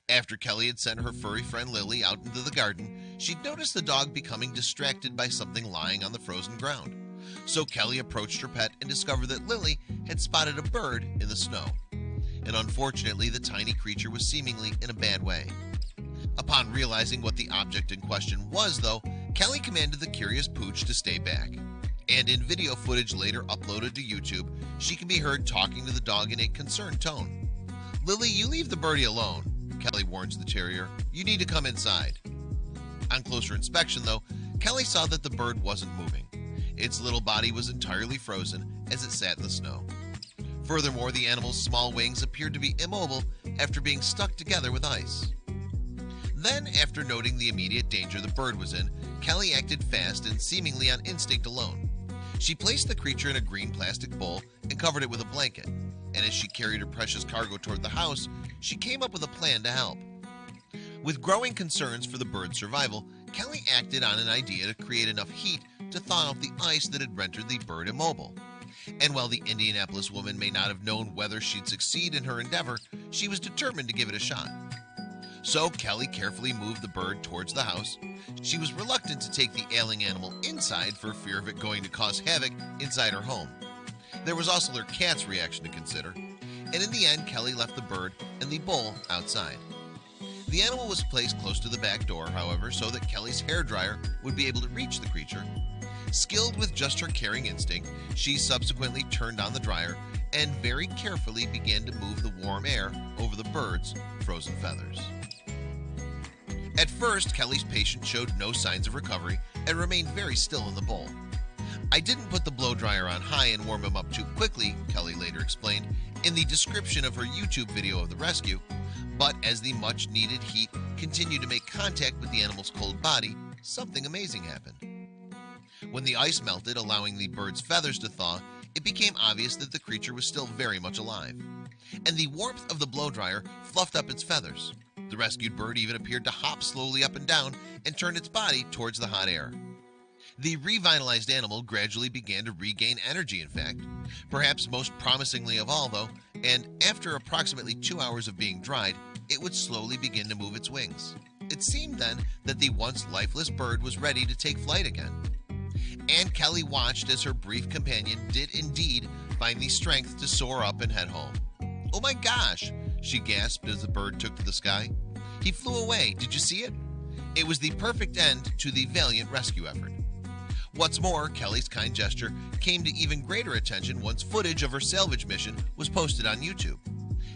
After Kelly had sent her furry friend Lily out into the garden, she'd noticed the dog becoming distracted by something lying on the frozen ground. So Kelly approached her pet and discovered that Lily had spotted a bird in the snow. And unfortunately, the tiny creature was seemingly in a bad way. Upon realizing what the object in question was, though, Kelly commanded the curious pooch to stay back. And in video footage later uploaded to YouTube, she can be heard talking to the dog in a concerned tone. "Lily, you leave the birdie alone," Kelly warns the terrier. "You need to come inside." On closer inspection, though, Kelly saw that the bird wasn't moving. Its little body was entirely frozen as it sat in the snow. Furthermore, the animal's small wings appeared to be immobile after being stuck together with ice. Then, after noting the immediate danger the bird was in, Kelly acted fast and seemingly on instinct alone. She placed the creature in a green plastic bowl and covered it with a blanket. And as she carried her precious cargo toward the house, she came up with a plan to help. With growing concerns for the bird's survival, Kelly acted on an idea to create enough heat to thaw out the ice that had rendered the bird immobile. And while the Indianapolis woman may not have known whether she'd succeed in her endeavor, she was determined to give it a shot. So Kelly carefully moved the bird towards the house. She was reluctant to take the ailing animal inside for fear of it going to cause havoc inside her home. There was also her cat's reaction to consider, and in the end, Kelly left the bird and the bowl outside. The animal was placed close to the back door, however, so that Kelly's hairdryer would be able to reach the creature. Skilled with just her caring instinct, she subsequently turned on the dryer and very carefully began to move the warm air over the bird's frozen feathers. At first, Kelly's patient showed no signs of recovery and remained very still in the bowl. "I didn't put the blow dryer on high and warm him up too quickly," Kelly later explained in the description of her YouTube video of the rescue, but as the much needed heat continued to make contact with the animal's cold body, something amazing happened. When the ice melted, allowing the bird's feathers to thaw, it became obvious that the creature was still very much alive. And the warmth of the blow dryer fluffed up its feathers. The rescued bird even appeared to hop slowly up and down and turn its body towards the hot air. The revitalized animal gradually began to regain energy, in fact. Perhaps most promisingly of all, though, and after approximately 2 hours of being dried, it would slowly begin to move its wings. It seemed then that the once lifeless bird was ready to take flight again. And Kelly watched as her brief companion did indeed find the strength to soar up and head home. "Oh my gosh," she gasped as the bird took to the sky. "He flew away. Did you see it?" It was the perfect end to the valiant rescue effort. What's more, Kelly's kind gesture came to even greater attention once footage of her salvage mission was posted on YouTube.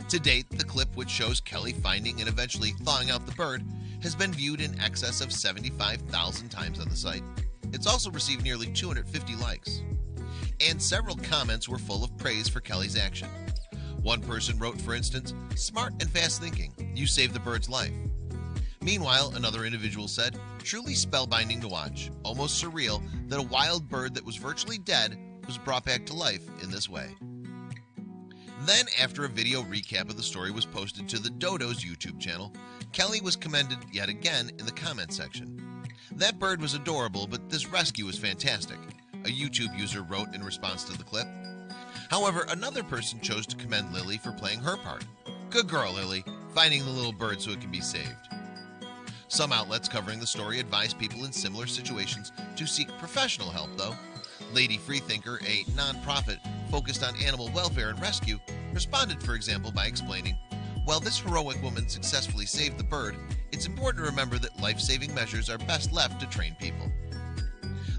To date, the clip, which shows Kelly finding and eventually thawing out the bird, has been viewed in excess of 75,000 times on the site. It's also received nearly 250 likes. And several comments were full of praise for Kelly's action. One person wrote, for instance, "Smart and fast thinking. You saved the bird's life." Meanwhile, another individual said, "Truly spellbinding to watch. Almost surreal that a wild bird that was virtually dead was brought back to life in this way." Then, after a video recap of the story was posted to the Dodo's YouTube channel, Kelly was commended yet again in the comment section. "That bird was adorable, but this rescue was fantastic," a YouTube user wrote in response to the clip. However, another person chose to commend Lily for playing her part. "Good girl, Lily, finding the little bird so it can be saved." Some outlets covering the story advise people in similar situations to seek professional help, though. Lady Freethinker, a non-profit focused on animal welfare and rescue, responded, for example, by explaining, "While this heroic woman successfully saved the bird, it's important to remember that life-saving measures are best left to trained people."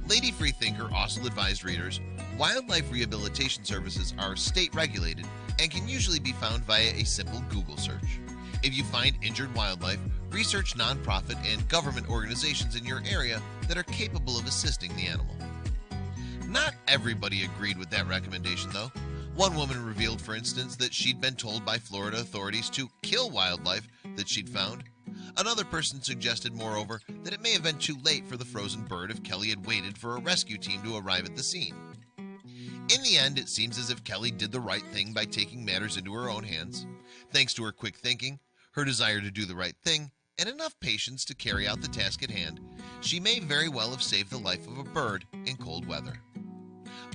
Lady Freethinker also advised readers, wildlife rehabilitation services are state-regulated and can usually be found via a simple Google search. If you find injured wildlife, research nonprofit and government organizations in your area that are capable of assisting the animal. Not everybody agreed with that recommendation, though. One woman revealed, for instance, that she'd been told by Florida authorities to kill wildlife that she'd found. Another person suggested, moreover, that it may have been too late for the frozen bird if Kelly had waited for a rescue team to arrive at the scene. In the end, it seems as if Kelly did the right thing by taking matters into her own hands. Thanks to her quick thinking, her desire to do the right thing, and enough patience to carry out the task at hand, she may very well have saved the life of a bird in cold weather.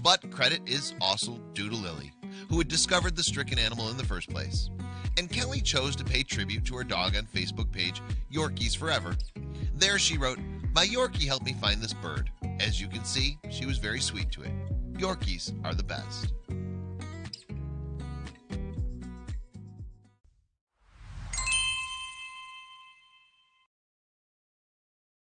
But credit is also due to Lily, who had discovered the stricken animal in the first place. And Kelly chose to pay tribute to her dog on Facebook page Yorkies Forever. There she wrote, "My Yorkie helped me find this bird. As you can see, she was very sweet to it. Yorkies are the best."